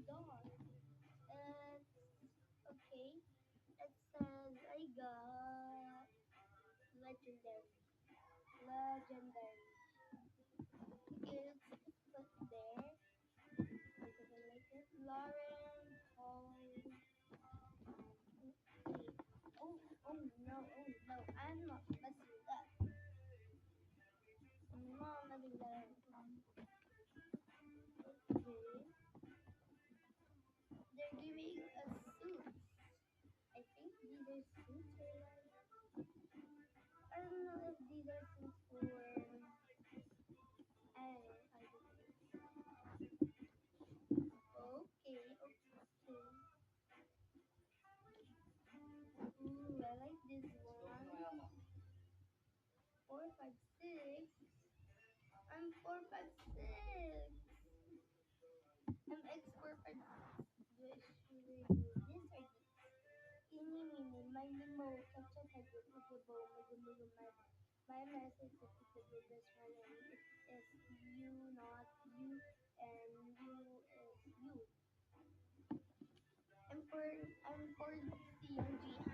god. It's okay. It says I got legendary. Legendary. Okay, let's put there. Because I like it. Lauren Hall. Okay. Oh no. I'm not messing with that. I'm not messing with that. Okay. They're giving us suits. I think these are suits or like I don't know if these are suits for I don't know. I don't know. Okay. Ooh, I like this one. 456. I'm 456. I'm X 456. Do I should I do this or this? Ini mini, my limo, capture tagit, magabo, magamugo, my message if it's the biggest one and it is you, not you, and you is you. I'm for CMG.